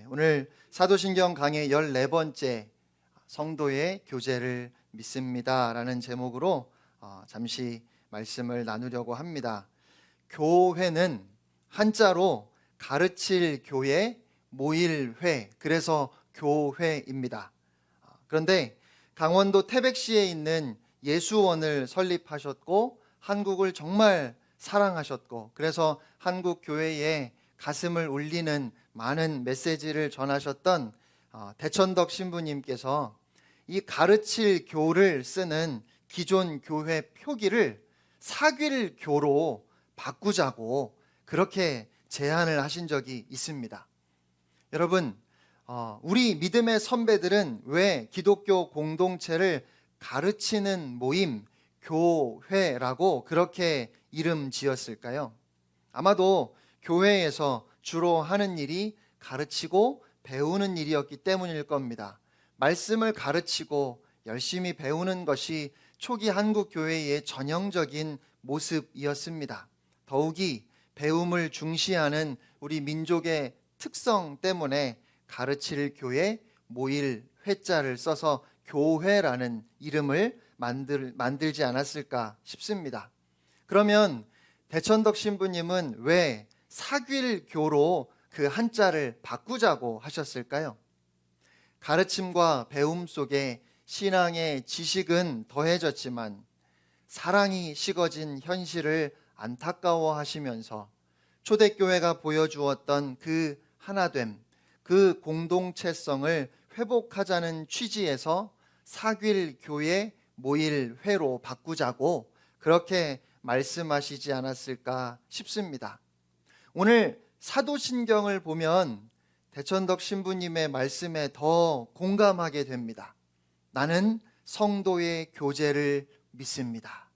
오늘 사도신경 강의 14번째 성도의 교제를 믿습니다 라는 제목으로 잠시 말씀을 나누려고 합니다. 교회는 한자로 가르칠 교회, 모일 회, 그래서 교회입니다. 그런데 강원도 태백시에 있는 예수원을 설립하셨고 한국을 정말 사랑하셨고, 그래서 한국 교회에 가슴을 울리는 많은 메시지를 전하셨던 대천덕 신부님께서 이 가르칠 교를 쓰는 기존 교회 표기를 사귈교로 바꾸자고 그렇게 제안을 하신 적이 있습니다. 여러분, 우리 믿음의 선배들은 왜 기독교 공동체를 가르치는 모임, 교회라고 그렇게 이름 지었을까요? 아마도 교회에서 주로 하는 일이 가르치고 배우는 일이었기 때문일 겁니다. 말씀을 가르치고 열심히 배우는 것이 초기 한국 교회의 전형적인 모습이었습니다. 더욱이 배움을 중시하는 우리 민족의 특성 때문에 가르칠 교회, 모일 회자를 써서 교회라는 이름을 만들지 않았을까 싶습니다. 그러면 대천덕 신부님은 왜 사귈교로 그 한자를 바꾸자고 하셨을까요? 가르침과 배움 속에 신앙의 지식은 더해졌지만 사랑이 식어진 현실을 안타까워하시면서 초대교회가 보여주었던 그 하나됨, 그 공동체성을 회복하자는 취지에서 사귈교회, 모일회로 바꾸자고 그렇게 말씀하시지 않았을까 싶습니다. 오늘 사도신경을 보면 대천덕 신부님의 말씀에 더 공감하게 됩니다. 나는 성도의 교제를 믿습니다.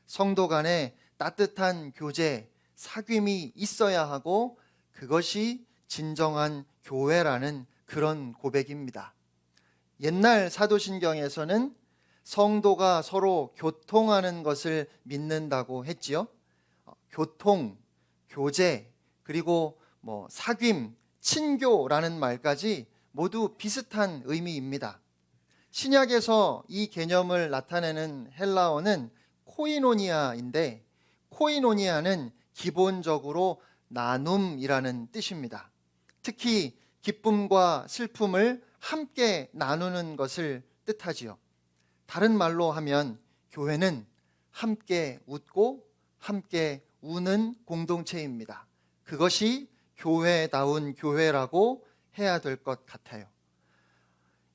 성도 간에 따뜻한 교제, 사귐이 있어야 하고 그것이 진정한 교회라는 그런 고백입니다. 옛날 사도신경에서는 성도가 서로 교통하는 것을 믿는다고 했지요. 교통, 교제, 그리고 사귐, 친교라는 말까지 모두 비슷한 의미입니다. 신약에서 이 개념을 나타내는 헬라어는 코이노니아인데, 코이노니아는 기본적으로 나눔이라는 뜻입니다. 특히 기쁨과 슬픔을 함께 나누는 것을 뜻하지요. 다른 말로 하면 교회는 함께 웃고 함께 우는 공동체입니다. 그것이 교회다운 교회라고 해야 될 것 같아요.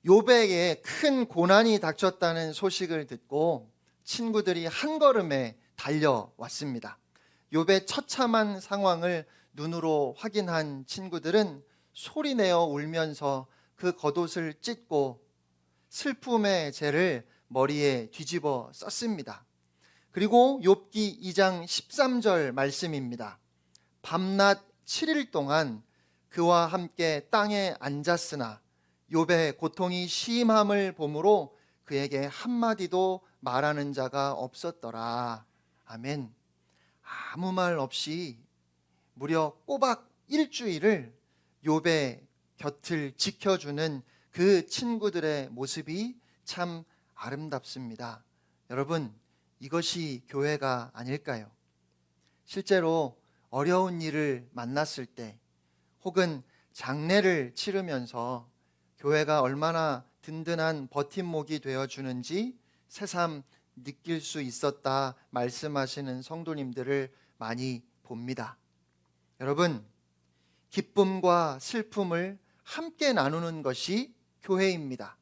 욥에게 큰 고난이 닥쳤다는 소식을 듣고 친구들이 한 걸음에 달려왔습니다. 욥의 처참한 상황을 눈으로 확인한 친구들은 소리내어 울면서 그 겉옷을 찢고 슬픔의 죄를 머리에 뒤집어 썼습니다. 그리고 욥기 2장 13절 말씀입니다. 밤낮 7일 동안 그와 함께 땅에 앉았으나 욥의 고통이 심함을 보므로 그에게 한마디도 말하는 자가 없었더라. 아멘. 아무 말 없이 무려 꼬박 일주일을 욥의 곁을 지켜주는 그 친구들의 모습이 참 아름답습니다. 여러분, 이것이 교회가 아닐까요? 실제로 어려운 일을 만났을 때 혹은 장례를 치르면서 교회가 얼마나 든든한 버팀목이 되어주는지 새삼 느낄 수 있었다 말씀하시는 성도님들을 많이 봅니다. 여러분, 기쁨과 슬픔을 함께 나누는 것이 교회입니다.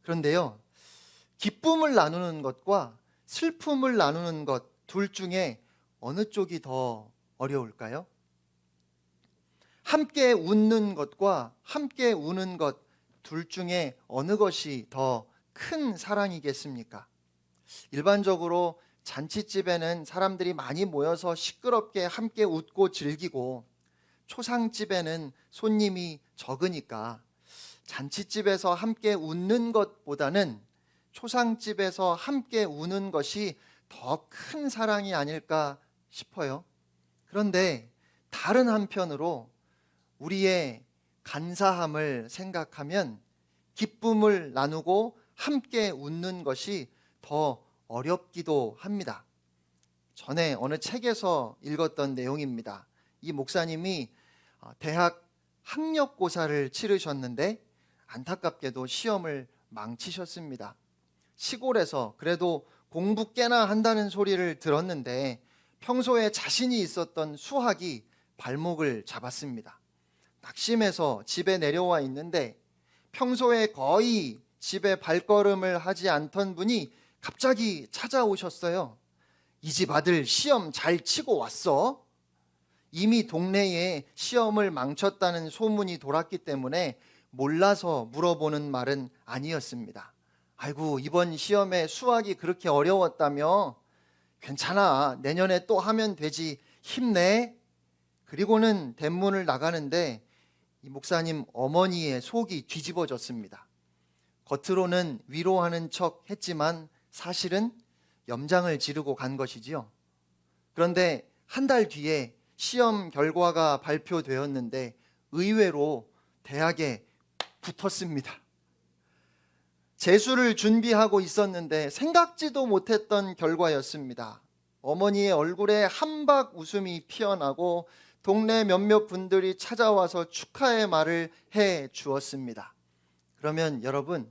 그런데요, 기쁨을 나누는 것과 슬픔을 나누는 것 둘 중에 어느 쪽이 더 어려울까요? 함께 웃는 것과 함께 우는 것 둘 중에 어느 것이 더 큰 사랑이겠습니까? 일반적으로 잔치집에는 사람들이 많이 모여서 시끄럽게 함께 웃고 즐기고, 초상집에는 손님이 적으니까 잔치집에서 함께 웃는 것보다는 초상집에서 함께 우는 것이 더 큰 사랑이 아닐까 싶어요. 그런데 다른 한편으로 우리의 간사함을 생각하면 기쁨을 나누고 함께 웃는 것이 더 어렵기도 합니다. 전에 어느 책에서 읽었던 내용입니다. 이 목사님이 대학 학력고사를 치르셨는데 안타깝게도 시험을 망치셨습니다. 시골에서 그래도 공부 꽤나 한다는 소리를 들었는데 평소에 자신이 있었던 수학이 발목을 잡았습니다. 낙심해서 집에 내려와 있는데 평소에 거의 집에 발걸음을 하지 않던 분이 갑자기 찾아오셨어요. 이 집 아들 시험 잘 치고 왔어? 이미 동네에 시험을 망쳤다는 소문이 돌았기 때문에 몰라서 물어보는 말은 아니었습니다. 아이고, 이번 시험에 수학이 그렇게 어려웠다며? 괜찮아, 내년에 또 하면 되지, 힘내. 그리고는 대문을 나가는데 이 목사님 어머니의 속이 뒤집어졌습니다. 겉으로는 위로하는 척 했지만 사실은 염장을 지르고 간 것이지요. 그런데 한 달 뒤에 시험 결과가 발표되었는데 의외로 대학에 붙었습니다. 재수를 준비하고 있었는데 생각지도 못했던 결과였습니다. 어머니의 얼굴에 한박 웃음이 피어나고 동네 몇몇 분들이 찾아와서 축하의 말을 해 주었습니다. 그러면 여러분,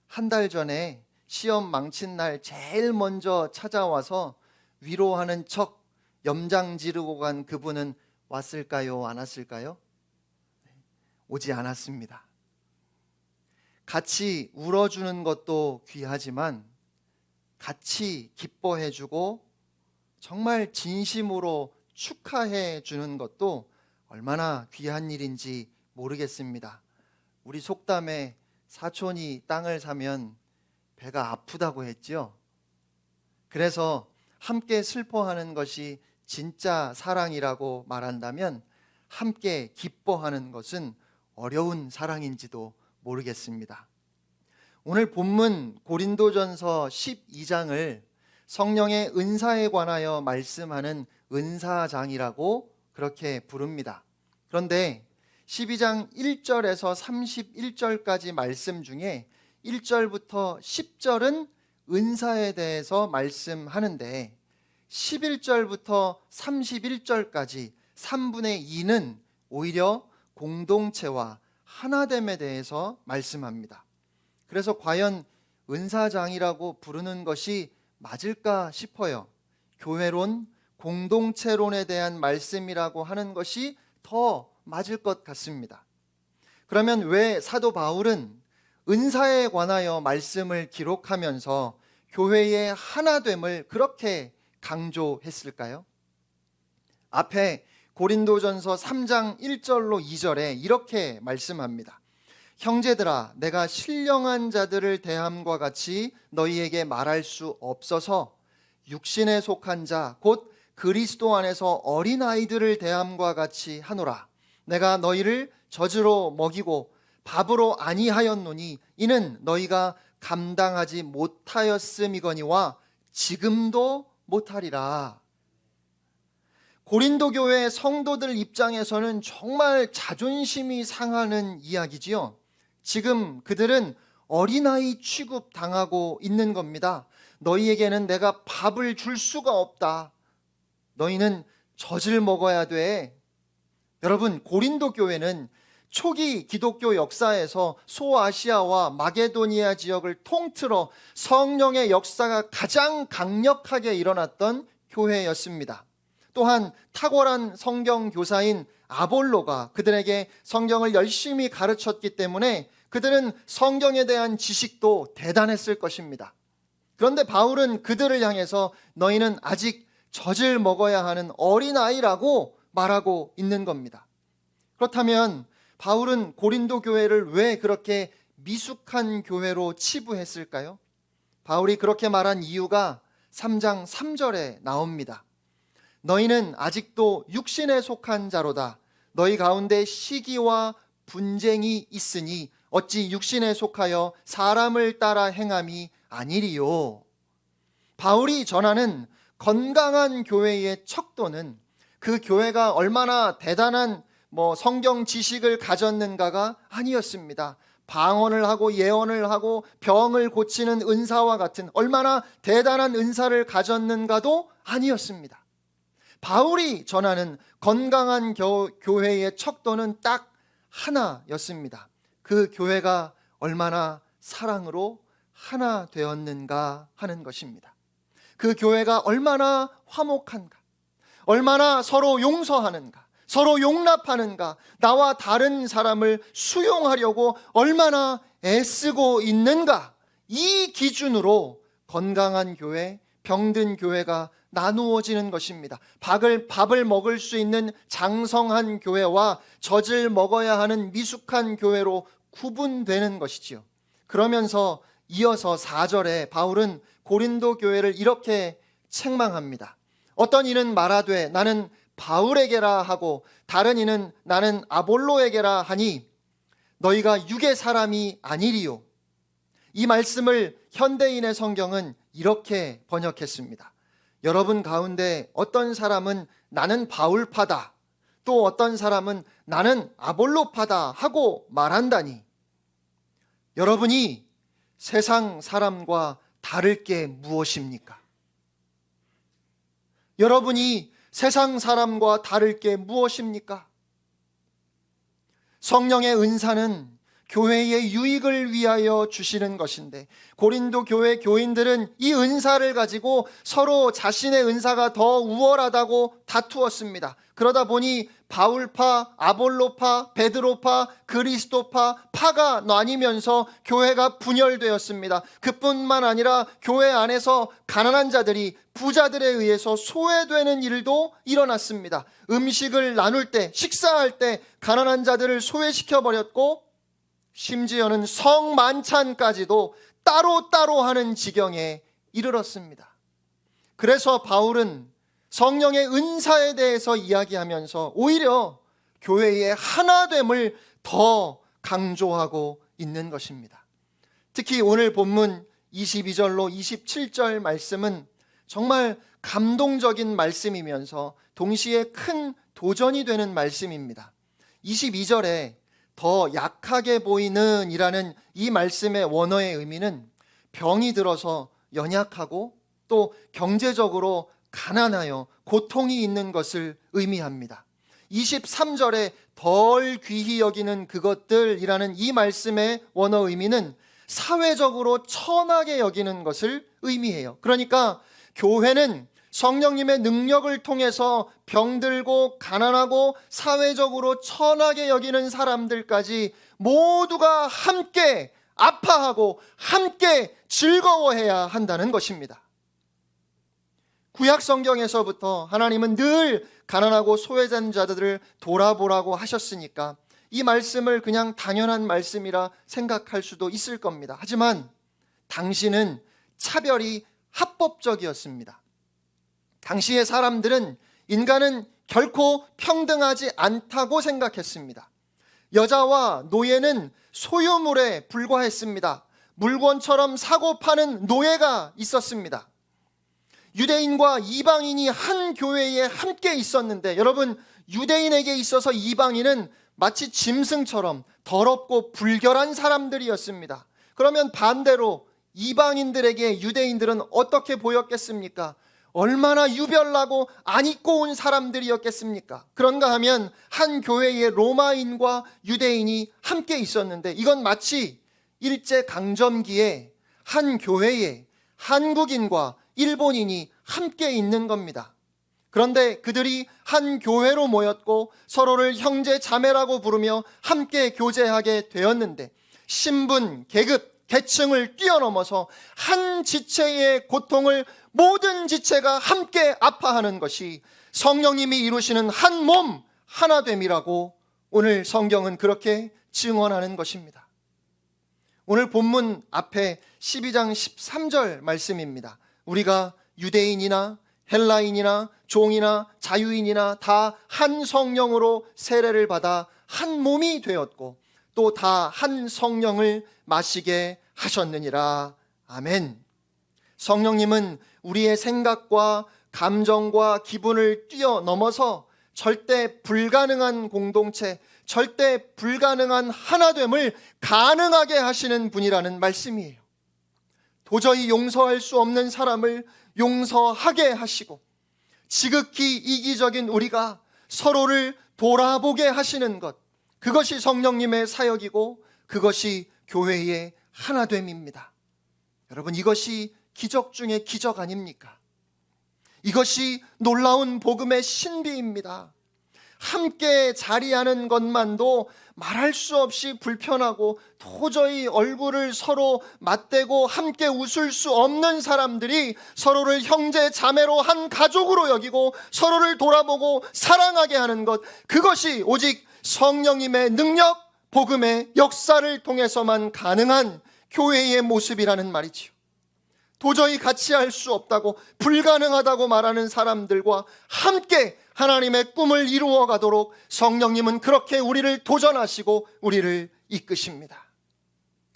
한 달 전에 시험 망친 날 제일 먼저 찾아와서 위로하는 척 염장 지르고 간 그분은 왔을까요? 안 왔을까요? 오지 않았습니다. 같이 울어주는 것도 귀하지만 같이 기뻐해주고 정말 진심으로 축하해 주는 것도 얼마나 귀한 일인지 모르겠습니다. 우리 속담에 사촌이 땅을 사면 배가 아프다고 했죠. 그래서 함께 슬퍼하는 것이 진짜 사랑이라고 말한다면 함께 기뻐하는 것은 어려운 사랑인지도 모르겠습니다. 오늘 본문 고린도전서 12장을 성령의 은사에 관하여 말씀하는 은사장이라고 그렇게 부릅니다. 그런데 12장 1절에서 31절까지 말씀 중에 1절부터 10절은 은사에 대해서 말씀하는데 11절부터 31절까지 3분의 2는 오히려 공동체와 하나됨에 대해서 말씀합니다. 그래서 과연 은사장이라고 부르는 것이 맞을까 싶어요. 교회론, 공동체론에 대한 말씀이라고 하는 것이 더 맞을 것 같습니다. 그러면 왜 사도 바울은 은사에 관하여 말씀을 기록하면서 교회의 하나됨을 그렇게 강조했을까요? 앞에 고린도전서 3장 1절로 2절에 이렇게 말씀합니다. 형제들아, 내가 신령한 자들을 대함과 같이 너희에게 말할 수 없어서 육신에 속한 자 곧 그리스도 안에서 어린아이들을 대함과 같이 하노라. 내가 너희를 젖으로 먹이고 밥으로 아니하였노니 이는 너희가 감당하지 못하였음이거니와 지금도 못하리라. 고린도 교회 성도들 입장에서는 정말 자존심이 상하는 이야기지요. 지금 그들은 어린아이 취급당하고 있는 겁니다. 너희에게는 내가 밥을 줄 수가 없다. 너희는 젖을 먹어야 돼. 여러분, 고린도 교회는 초기 기독교 역사에서 소아시아와 마게도니아 지역을 통틀어 성령의 역사가 가장 강력하게 일어났던 교회였습니다. 또한 탁월한 성경 교사인 아볼로가 그들에게 성경을 열심히 가르쳤기 때문에 그들은 성경에 대한 지식도 대단했을 것입니다. 그런데 바울은 그들을 향해서 너희는 아직 젖을 먹어야 하는 어린아이라고 말하고 있는 겁니다. 그렇다면 바울은 고린도 교회를 왜 그렇게 미숙한 교회로 치부했을까요? 바울이 그렇게 말한 이유가 3장 3절에 나옵니다. 너희는 아직도 육신에 속한 자로다. 너희 가운데 시기와 분쟁이 있으니 어찌 육신에 속하여 사람을 따라 행함이 아니리요. 바울이 전하는 건강한 교회의 척도는 그 교회가 얼마나 대단한 성경 지식을 가졌는가가 아니었습니다. 방언을 하고 예언을 하고 병을 고치는 은사와 같은 얼마나 대단한 은사를 가졌는가도 아니었습니다. 바울이 전하는 건강한 교회의 척도는 딱 하나였습니다. 그 교회가 얼마나 사랑으로 하나 되었는가 하는 것입니다. 그 교회가 얼마나 화목한가, 얼마나 서로 용서하는가, 서로 용납하는가, 나와 다른 사람을 수용하려고 얼마나 애쓰고 있는가, 이 기준으로 건강한 교회, 병든 교회가 나누어지는 것입니다. 밥을 먹을 수 있는 장성한 교회와 젖을 먹어야 하는 미숙한 교회로 구분되는 것이지요. 그러면서 이어서 4절에 바울은 고린도 교회를 이렇게 책망합니다. 어떤 이는 말하되 나는 바울에게라 하고 다른 이는 나는 아볼로에게라 하니 너희가 육의 사람이 아니리요. 이 말씀을 현대인의 성경은 이렇게 번역했습니다. 여러분 가운데 어떤 사람은 나는 바울파다, 또 어떤 사람은 나는 아볼로파다 하고 말한다니 여러분이 세상 사람과 다를 게 무엇입니까? 여러분이 세상 사람과 다를 게 무엇입니까? 성령의 은사는 교회의 유익을 위하여 주시는 것인데 고린도 교회 교인들은 이 은사를 가지고 서로 자신의 은사가 더 우월하다고 다투었습니다. 그러다 보니 바울파, 아볼로파, 베드로파, 그리스도파, 파가 나뉘면서 교회가 분열되었습니다. 그뿐만 아니라 교회 안에서 가난한 자들이 부자들에 의해서 소외되는 일도 일어났습니다. 음식을 나눌 때, 식사할 때 가난한 자들을 소외시켜버렸고 심지어는 성만찬까지도 따로따로 하는 지경에 이르렀습니다. 그래서 바울은 성령의 은사에 대해서 이야기하면서 오히려 교회의 하나됨을 더 강조하고 있는 것입니다. 특히 오늘 본문 22절로 27절 말씀은 정말 감동적인 말씀이면서 동시에 큰 도전이 되는 말씀입니다. 22절에 더 약하게 보이는 이라는 이 말씀의 원어의 의미는 병이 들어서 연약하고 또 경제적으로 가난하여 고통이 있는 것을 의미합니다. 23절에 덜 귀히 여기는 그것들이라는 이 말씀의 원어 의미는 사회적으로 천하게 여기는 것을 의미해요. 그러니까 교회는 성령님의 능력을 통해서 병들고 가난하고 사회적으로 천하게 여기는 사람들까지 모두가 함께 아파하고 함께 즐거워해야 한다는 것입니다. 구약 성경에서부터 하나님은 늘 가난하고 소외된 자들을 돌아보라고 하셨으니까 이 말씀을 그냥 당연한 말씀이라 생각할 수도 있을 겁니다. 하지만 당시는 차별이 합법적이었습니다. 당시의 사람들은 인간은 결코 평등하지 않다고 생각했습니다. 여자와 노예는 소유물에 불과했습니다. 물건처럼 사고 파는 노예가 있었습니다. 유대인과 이방인이 한 교회에 함께 있었는데 여러분, 유대인에게 있어서 이방인은 마치 짐승처럼 더럽고 불결한 사람들이었습니다. 그러면 반대로 이방인들에게 유대인들은 어떻게 보였겠습니까? 얼마나 유별나고 안 입고 온 사람들이었겠습니까? 그런가 하면 한 교회에 로마인과 유대인이 함께 있었는데 이건 마치 일제강점기에 한 교회에 한국인과 일본인이 함께 있는 겁니다. 그런데 그들이 한 교회로 모였고 서로를 형제 자매라고 부르며 함께 교제하게 되었는데 신분, 계급, 계층을 뛰어넘어서 한 지체의 고통을 모든 지체가 함께 아파하는 것이 성령님이 이루시는 한 몸 하나됨이라고 오늘 성경은 그렇게 증언하는 것입니다. 오늘 본문 앞에 12장 13절 말씀입니다. 우리가 유대인이나 헬라인이나 종이나 자유인이나 다 한 성령으로 세례를 받아 한 몸이 되었고 또 다 한 성령을 마시게 하셨느니라. 아멘. 성령님은 우리의 생각과 감정과 기분을 뛰어넘어서 절대 불가능한 공동체, 절대 불가능한 하나됨을 가능하게 하시는 분이라는 말씀이에요. 도저히 용서할 수 없는 사람을 용서하게 하시고, 지극히 이기적인 우리가 서로를 돌아보게 하시는 것, 그것이 성령님의 사역이고 그것이 교회의 하나됨입니다. 여러분, 이것이 기적 중에 기적 아닙니까? 이것이 놀라운 복음의 신비입니다. 함께 자리하는 것만도 말할 수 없이 불편하고 도저히 얼굴을 서로 맞대고 함께 웃을 수 없는 사람들이 서로를 형제 자매로 한 가족으로 여기고 서로를 돌아보고 사랑하게 하는 것, 그것이 오직 성령님의 능력, 복음의 역사를 통해서만 가능한 교회의 모습이라는 말이지요. 도저히 같이 할 수 없다고, 불가능하다고 말하는 사람들과 함께 하나님의 꿈을 이루어 가도록 성령님은 그렇게 우리를 도전하시고 우리를 이끄십니다.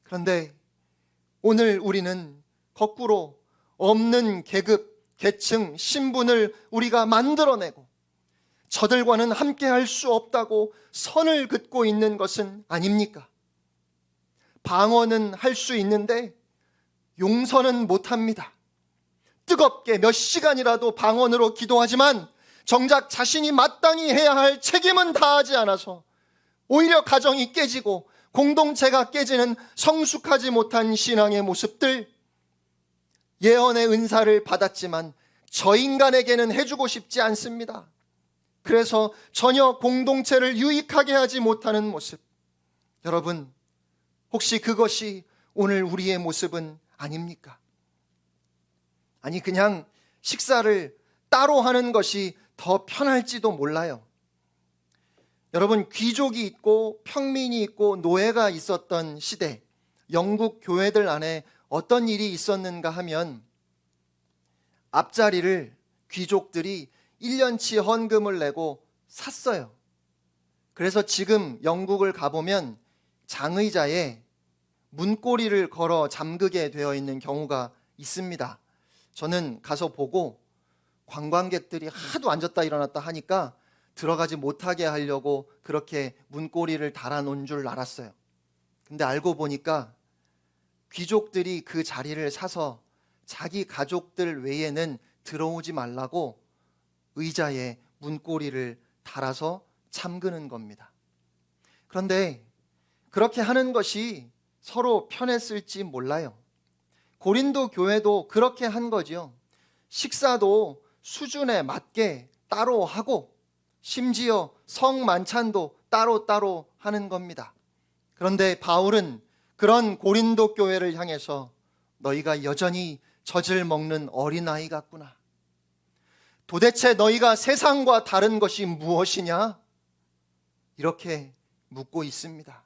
그런데 오늘 우리는 거꾸로 없는 계급, 계층, 신분을 우리가 만들어내고 저들과는 함께 할 수 없다고 선을 긋고 있는 것은 아닙니까? 방언은 할 수 있는데 용서는 못합니다. 뜨겁게 몇 시간이라도 방언으로 기도하지만 정작 자신이 마땅히 해야 할 책임은 다하지 않아서 오히려 가정이 깨지고 공동체가 깨지는 성숙하지 못한 신앙의 모습들, 예언의 은사를 받았지만 저 인간에게는 해주고 싶지 않습니다. 그래서 전혀 공동체를 유익하게 하지 못하는 모습, 여러분, 혹시 그것이 오늘 우리의 모습은 아닙니까? 아니, 그냥 식사를 따로 하는 것이 더 편할지도 몰라요. 여러분, 귀족이 있고 평민이 있고 노예가 있었던 시대, 영국 교회들 안에 어떤 일이 있었는가 하면 앞자리를 귀족들이 1년치 헌금을 내고 샀어요. 그래서 지금 영국을 가보면 장의자에 문고리를 걸어 잠그게 되어 있는 경우가 있습니다. 저는 가서 보고 관광객들이 하도 앉았다 일어났다 하니까 들어가지 못하게 하려고 그렇게 문고리를 달아놓은 줄 알았어요. 근데 알고 보니까 귀족들이 그 자리를 사서 자기 가족들 외에는 들어오지 말라고 의자에 문고리를 달아서 잠그는 겁니다. 그런데 그렇게 하는 것이 서로 편했을지 몰라요. 고린도 교회도 그렇게 한 거죠. 식사도 수준에 맞게 따로 하고 심지어 성만찬도 따로 하는 겁니다. 그런데 바울은 그런 고린도 교회를 향해서 너희가 여전히 젖을 먹는 어린아이 같구나. 도대체 너희가 세상과 다른 것이 무엇이냐? 이렇게 묻고 있습니다.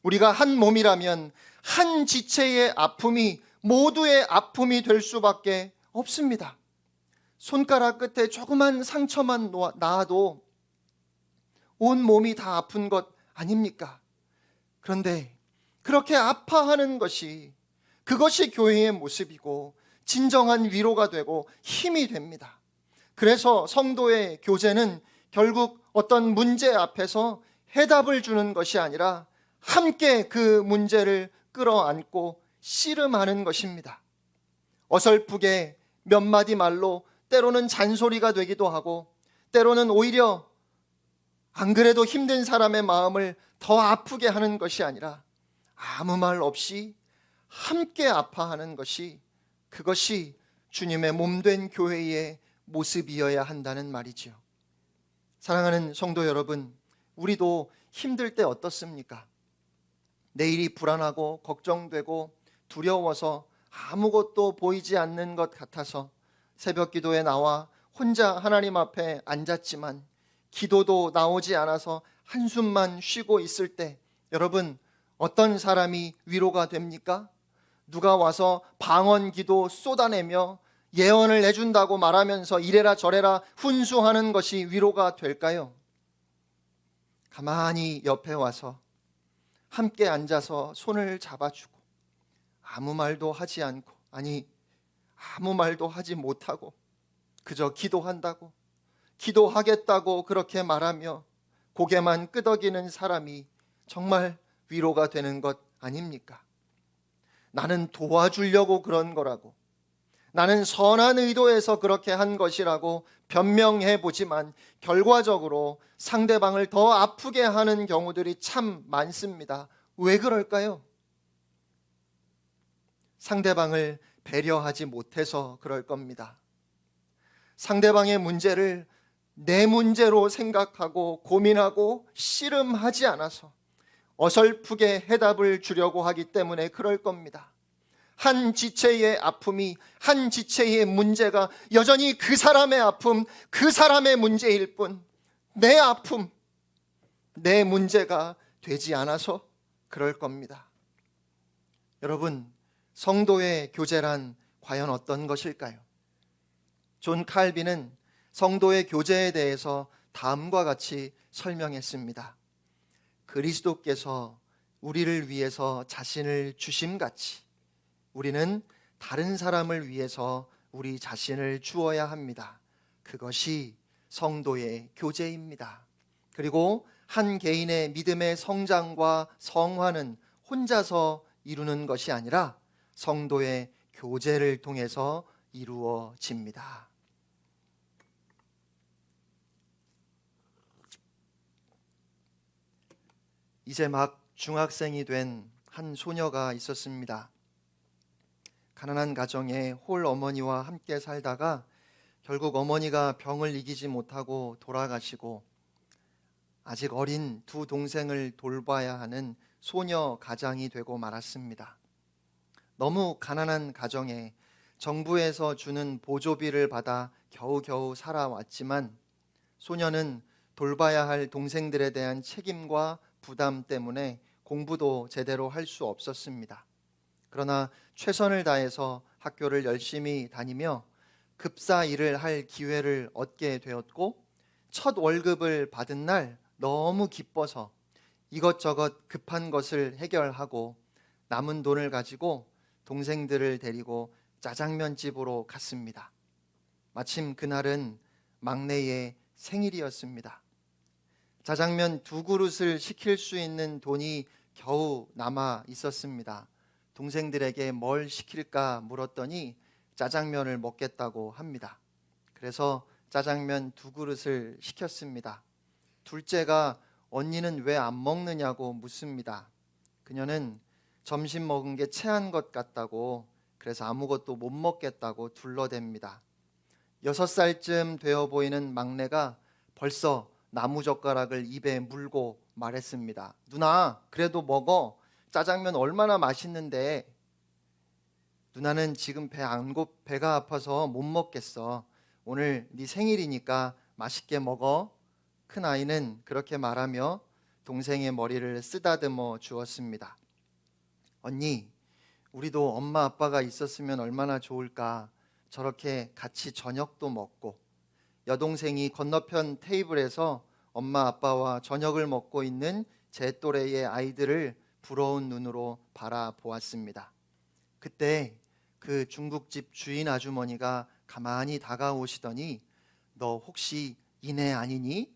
우리가 한 몸이라면 한 지체의 아픔이 모두의 아픔이 될 수밖에 없습니다. 손가락 끝에 조그만 상처만 나도 온 몸이 다 아픈 것 아닙니까? 그런데 그렇게 아파하는 것이, 그것이 교회의 모습이고 진정한 위로가 되고 힘이 됩니다. 그래서 성도의 교제는 결국 어떤 문제 앞에서 해답을 주는 것이 아니라 함께 그 문제를 끌어안고 씨름하는 것입니다. 어설프게 몇 마디 말로 때로는 잔소리가 되기도 하고, 때로는 오히려 안 그래도 힘든 사람의 마음을 더 아프게 하는 것이 아니라 아무 말 없이 함께 아파하는 것이, 그것이 주님의 몸된 교회의 모습이어야 한다는 말이죠. 사랑하는 성도 여러분, 우리도 힘들 때 어떻습니까? 내일이 불안하고 걱정되고 두려워서 아무것도 보이지 않는 것 같아서 새벽 기도에 나와 혼자 하나님 앞에 앉았지만 기도도 나오지 않아서 한숨만 쉬고 있을 때, 여러분, 어떤 사람이 위로가 됩니까? 누가 와서 방언 기도 쏟아내며 예언을 해준다고 말하면서 이래라 저래라 훈수하는 것이 위로가 될까요? 가만히 옆에 와서 함께 앉아서 손을 잡아주고 아무 말도 하지 않고, 아니 아무 말도 하지 못하고 그저 기도한다고, 기도하겠다고 그렇게 말하며 고개만 끄덕이는 사람이 정말 위로가 되는 것 아닙니까? 나는 도와주려고 그런 거라고, 나는 선한 의도에서 그렇게 한 것이라고 변명해 보지만 결과적으로 상대방을 더 아프게 하는 경우들이 참 많습니다. 왜 그럴까요? 상대방을 배려하지 못해서 그럴 겁니다. 상대방의 문제를 내 문제로 생각하고 고민하고 씨름하지 않아서 어설프게 해답을 주려고 하기 때문에 그럴 겁니다. 한 지체의 아픔이, 한 지체의 문제가 여전히 그 사람의 아픔, 그 사람의 문제일 뿐 내 아픔, 내 문제가 되지 않아서 그럴 겁니다. 여러분, 성도의 교제란 과연 어떤 것일까요? 존 칼빈은 성도의 교제에 대해서 다음과 같이 설명했습니다. 그리스도께서 우리를 위해서 자신을 주심같이 우리는 다른 사람을 위해서 우리 자신을 주어야 합니다. 그것이 성도의 교제입니다. 그리고 한 개인의 믿음의 성장과 성화는 혼자서 이루는 것이 아니라 성도의 교제를 통해서 이루어집니다. 이제 막 중학생이 된 한 소녀가 있었습니다. 가난한 가정에 홀 어머니와 함께 살다가 결국 어머니가 병을 이기지 못하고 돌아가시고 아직 어린 두 동생을 돌봐야 하는 소녀 가장이 되고 말았습니다. 너무 가난한 가정에 정부에서 주는 보조비를 받아 겨우겨우 살아왔지만 소녀는 돌봐야 할 동생들에 대한 책임과 부담 때문에 공부도 제대로 할 수 없었습니다. 그러나 최선을 다해서 학교를 열심히 다니며 급사 일을 할 기회를 얻게 되었고 첫 월급을 받은 날 너무 기뻐서 이것저것 급한 것을 해결하고 남은 돈을 가지고 동생들을 데리고 짜장면 집으로 갔습니다. 마침 그날은 막내의 생일이었습니다. 짜장면 2그릇을 시킬 수 있는 돈이 겨우 남아 있었습니다. 동생들에게 뭘 시킬까 물었더니 짜장면을 먹겠다고 합니다. 그래서 짜장면 2그릇을 시켰습니다. 둘째가 언니는 왜 안 먹느냐고 묻습니다. 그녀는 점심 먹은 게 체한 것 같다고, 그래서 아무것도 못 먹겠다고 둘러댑니다. 6살쯤 되어 보이는 막내가 벌써 나무젓가락을 입에 물고 말했습니다. 누나, 그래도 먹어. 짜장면 얼마나 맛있는데. 누나는 지금 배가 아파서 못 먹겠어. 오늘 네 생일이니까 맛있게 먹어. 큰 아이는 그렇게 말하며 동생의 머리를 쓰다듬어 주었습니다. 언니, 우리도 엄마 아빠가 있었으면 얼마나 좋을까. 저렇게 같이 저녁도 먹고. 여동생이 건너편 테이블에서 엄마 아빠와 저녁을 먹고 있는 제 또래의 아이들을 부러운 눈으로 바라보았습니다. 그때 그 중국집 주인 아주머니가 가만히 다가오시더니 너 혹시 이내 아니니?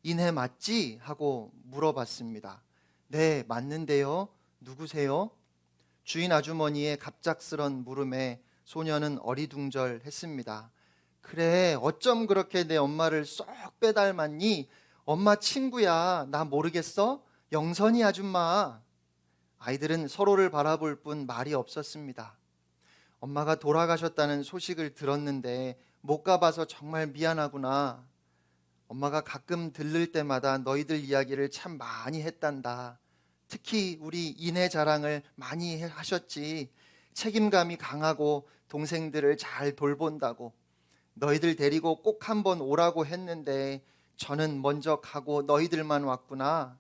이내 맞지? 하고 물어봤습니다. 네, 맞는데요. 누구세요? 주인 아주머니의 갑작스런 물음에 소녀는 어리둥절했습니다. 그래, 어쩜 그렇게 내 엄마를 쏙 빼닮았니? 엄마 친구야. 나 모르겠어? 영선이 아줌마. 아이들은 서로를 바라볼 뿐 말이 없었습니다. 엄마가 돌아가셨다는 소식을 들었는데 못 가봐서 정말 미안하구나. 엄마가 가끔 들를 때마다 너희들 이야기를 참 많이 했단다. 특히 우리 이내 자랑을 많이 하셨지. 책임감이 강하고 동생들을 잘 돌본다고. 너희들 데리고 꼭 한번 오라고 했는데 저는 먼저 가고 너희들만 왔구나.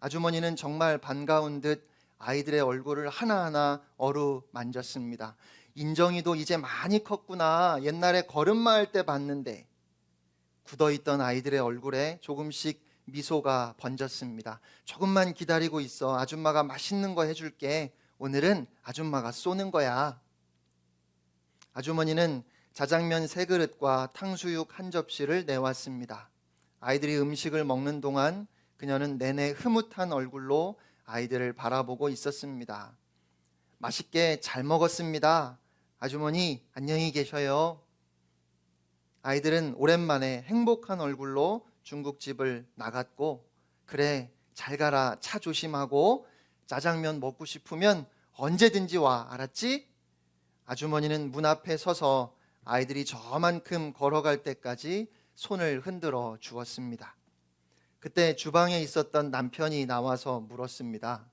아주머니는 정말 반가운 듯 아이들의 얼굴을 하나하나 어루만졌습니다. 인정이도 이제 많이 컸구나. 옛날에 걸음마 할 때 봤는데. 굳어있던 아이들의 얼굴에 조금씩 미소가 번졌습니다. 조금만 기다리고 있어. 아줌마가 맛있는 거 해줄게. 오늘은 아줌마가 쏘는 거야. 아주머니는 자장면 3그릇과 탕수육 1접시를 내왔습니다. 아이들이 음식을 먹는 동안 그녀는 내내 흐뭇한 얼굴로 아이들을 바라보고 있었습니다. 맛있게 잘 먹었습니다. 아주머니, 안녕히 계셔요. 아이들은 오랜만에 행복한 얼굴로 중국집을 나갔고, 그래, 잘 가라, 차 조심하고, 짜장면 먹고 싶으면 언제든지 와, 알았지? 아주머니는 문 앞에 서서 아이들이 저만큼 걸어갈 때까지 손을 흔들어 주었습니다. 그때 주방에 있었던 남편이 나와서 물었습니다.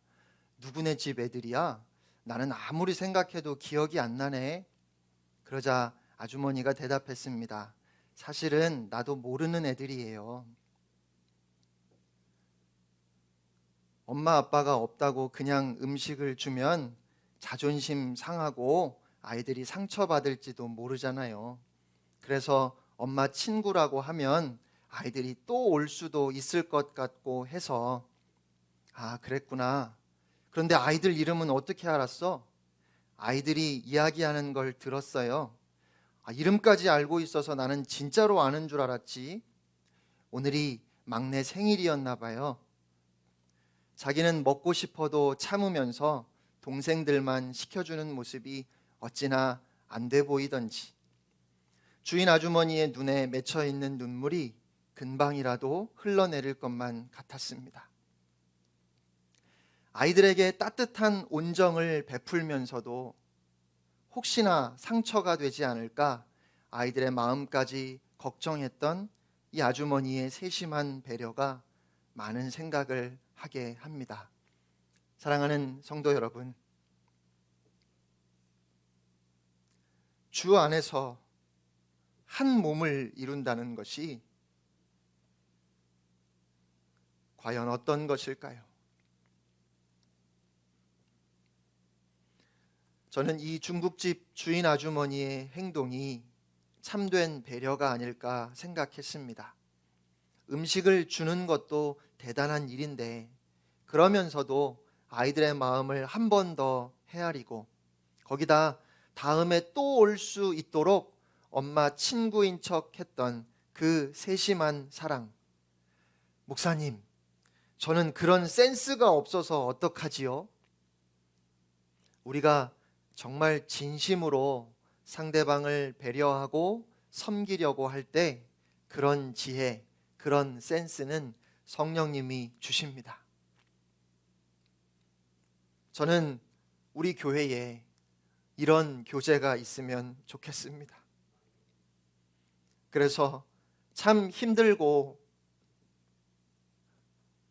누구네 집 애들이야? 나는 아무리 생각해도 기억이 안 나네. 그러자 아주머니가 대답했습니다. 사실은 나도 모르는 애들이에요. 엄마 아빠가 없다고 그냥 음식을 주면 자존심 상하고 아이들이 상처받을지도 모르잖아요. 그래서 엄마 친구라고 하면 아이들이 또 올 수도 있을 것 같고 해서. 아, 그랬구나. 그런데 아이들 이름은 어떻게 알았어? 아이들이 이야기하는 걸 들었어요. 이름까지 알고 있어서 나는 진짜로 아는 줄 알았지. 오늘이 막내 생일이었나 봐요. 자기는 먹고 싶어도 참으면서 동생들만 시켜주는 모습이 어찌나 안 돼 보이던지. 주인 아주머니의 눈에 맺혀 있는 눈물이 금방이라도 흘러내릴 것만 같았습니다. 아이들에게 따뜻한 온정을 베풀면서도 혹시나 상처가 되지 않을까 아이들의 마음까지 걱정했던 이 아주머니의 세심한 배려가 많은 생각을 하게 합니다. 사랑하는 성도 여러분, 주 안에서 한 몸을 이룬다는 것이 과연 어떤 것일까요? 저는 이 중국집 주인 아주머니의 행동이 참된 배려가 아닐까 생각했습니다. 음식을 주는 것도 대단한 일인데 그러면서도 아이들의 마음을 한 번 더 헤아리고 거기다 다음에 또 올 수 있도록 엄마 친구인 척 했던 그 세심한 사랑. 목사님, 저는 그런 센스가 없어서 어떡하지요? 우리가 정말 진심으로 상대방을 배려하고 섬기려고 할 때 그런 지혜, 그런 센스는 성령님이 주십니다. 저는 우리 교회에 이런 교제가 있으면 좋겠습니다. 그래서 참 힘들고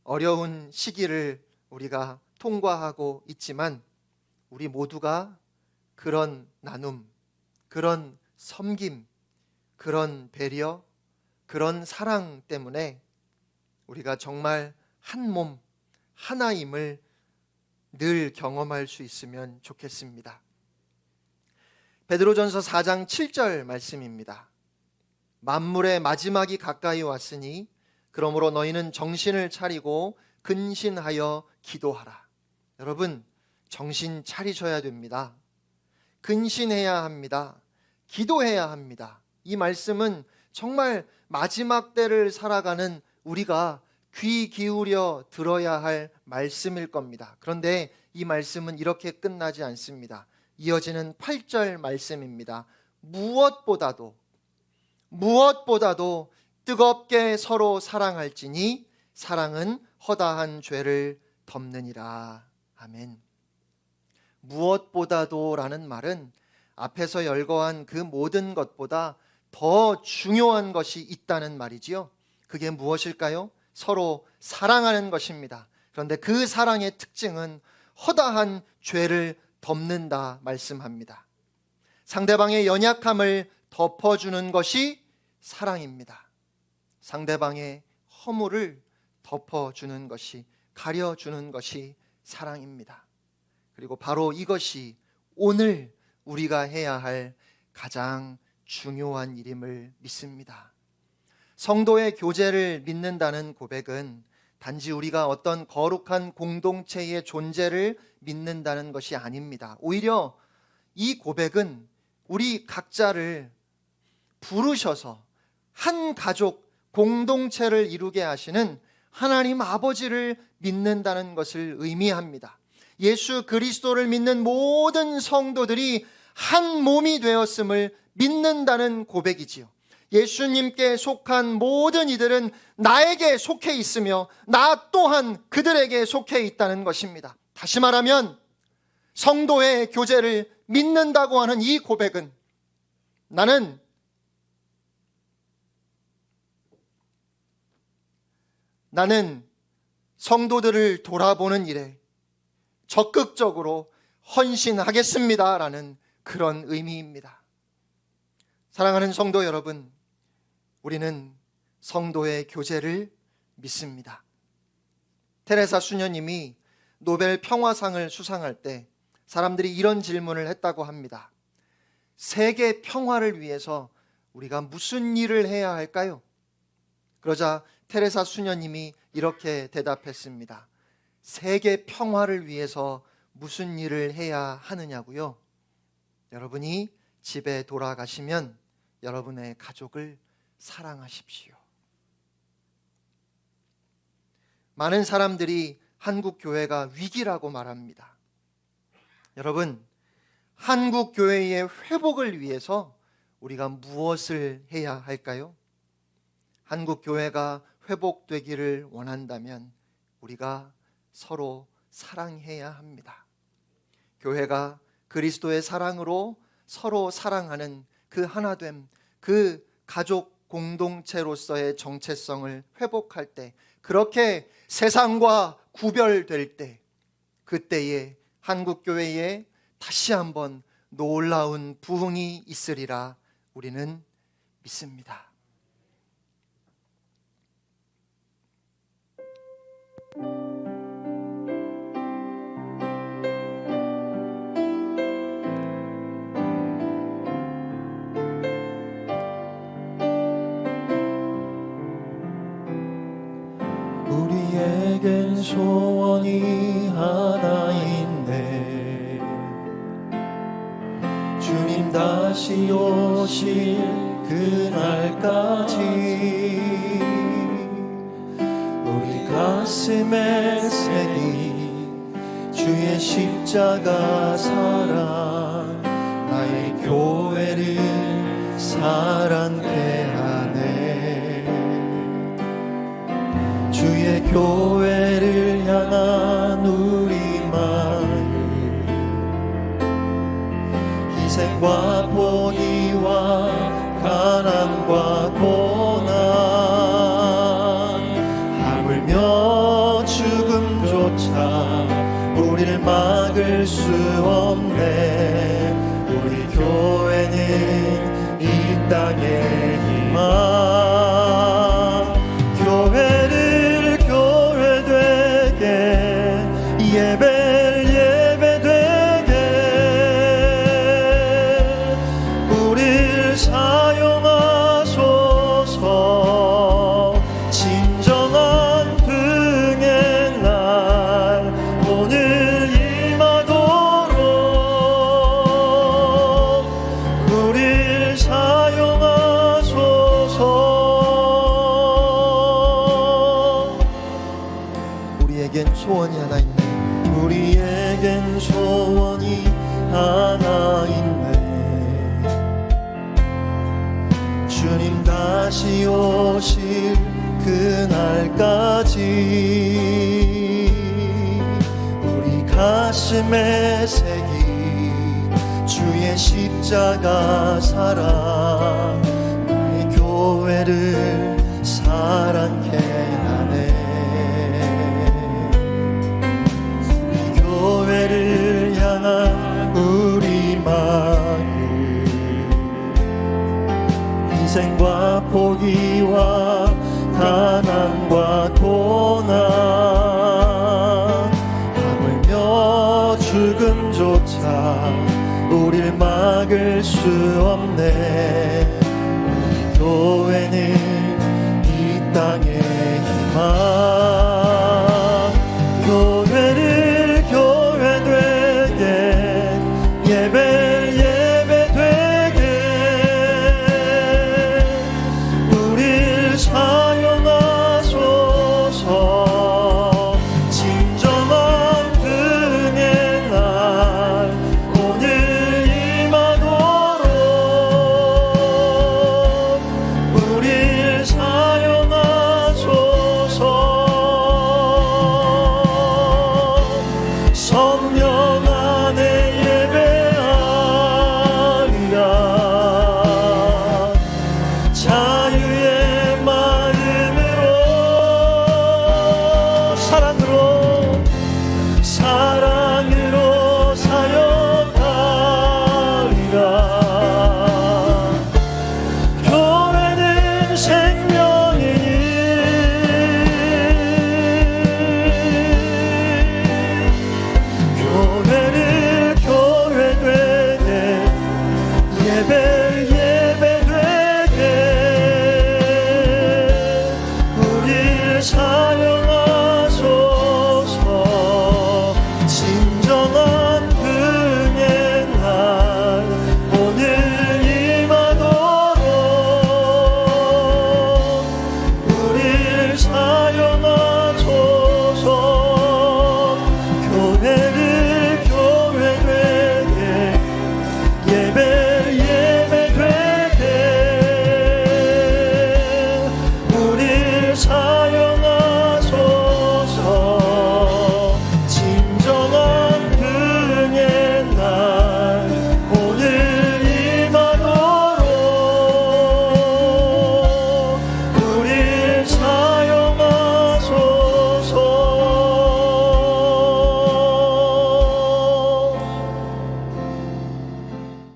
어려운 시기를 우리가 통과하고 있지만 우리 모두가 그런 나눔, 그런 섬김, 그런 배려, 그런 사랑 때문에 우리가 정말 한 몸, 하나임을 늘 경험할 수 있으면 좋겠습니다. 베드로전서 4장 7절 말씀입니다. 만물의 마지막이 가까이 왔으니 그러므로 너희는 정신을 차리고 근신하여 기도하라. 여러분, 정신 차리셔야 됩니다. 근신해야 합니다. 기도해야 합니다. 이 말씀은 정말 마지막 때를 살아가는 우리가 귀 기울여 들어야 할 말씀일 겁니다. 그런데 이 말씀은 이렇게 끝나지 않습니다. 이어지는 8절 말씀입니다. 무엇보다도 뜨겁게 서로 사랑할지니 사랑은 허다한 죄를 덮느니라. 아멘. 무엇보다도라는 말은 앞에서 열거한 그 모든 것보다 더 중요한 것이 있다는 말이지요. 그게 무엇일까요? 서로 사랑하는 것입니다. 그런데 그 사랑의 특징은 허다한 죄를 덮는다 말씀합니다. 상대방의 연약함을 덮어주는 것이 사랑입니다. 상대방의 허물을 덮어주는 것이, 가려주는 것이 사랑입니다. 그리고 바로 이것이 오늘 우리가 해야 할 가장 중요한 일임을 믿습니다. 성도의 교제를 믿는다는 고백은 단지 우리가 어떤 거룩한 공동체의 존재를 믿는다는 것이 아닙니다. 오히려 이 고백은 우리 각자를 부르셔서 한 가족 공동체를 이루게 하시는 하나님 아버지를 믿는다는 것을 의미합니다. 예수 그리스도를 믿는 모든 성도들이 한 몸이 되었음을 믿는다는 고백이지요. 예수님께 속한 모든 이들은 나에게 속해 있으며 나 또한 그들에게 속해 있다는 것입니다. 다시 말하면 성도의 교제를 믿는다고 하는 이 고백은 나는 성도들을 돌아보는 일에 적극적으로 헌신하겠습니다라는 그런 의미입니다. 사랑하는 성도 여러분, 우리는 성도의 교제를 믿습니다. 테레사 수녀님이 노벨 평화상을 수상할 때 사람들이 이런 질문을 했다고 합니다. 세계 평화를 위해서 우리가 무슨 일을 해야 할까요? 그러자 테레사 수녀님이 이렇게 대답했습니다. 세계 평화를 위해서 무슨 일을 해야 하느냐고요? 여러분이 집에 돌아가시면 여러분의 가족을 사랑하십시오. 많은 사람들이 한국 교회가 위기라고 말합니다. 여러분, 한국 교회의 회복을 위해서 우리가 무엇을 해야 할까요? 한국 교회가 회복되기를 원한다면 우리가 서로 사랑해야 합니다. 교회가 그리스도의 사랑으로 서로 사랑하는 그 하나됨, 그 가족 공동체로서의 정체성을 회복할 때, 그렇게 세상과 구별될 때, 그때에 한국교회에 다시 한번 놀라운 부흥이 있으리라 우리는 믿습니다. 우리에겐 소원이 하나 있네. 주님 다시 오실 그날까지 우리 가슴에 새긴 주의 십자가 사랑, 나의 교회를 사랑케 하네. 주의 교회를 향한 우리 마음, 희생과 포기와 가난과 고난, 하물며 죽음조차 우리를 막을 수 없네. 우리 교회는 이 땅의 희망, 교회를 교회되게, 예배를 예배되게 우리를 사용하소서. 진정한 등의 날 오늘 임하도록 우리를 사용하소서. 우리에겐 소원이 하나 있네. 우리에겐 소원이 하나 있네. 주님 다시 오실 그날까지 우리 가슴에 새긴 주의 십자가 사랑, 나의 교회를 사랑케 하네. 교회를 향한 우리 마음, 희생과 포기와 가난과 고난, 하물며 죽음조차 우릴 막을 수 없네. 우리 교회는 이 땅의 희망,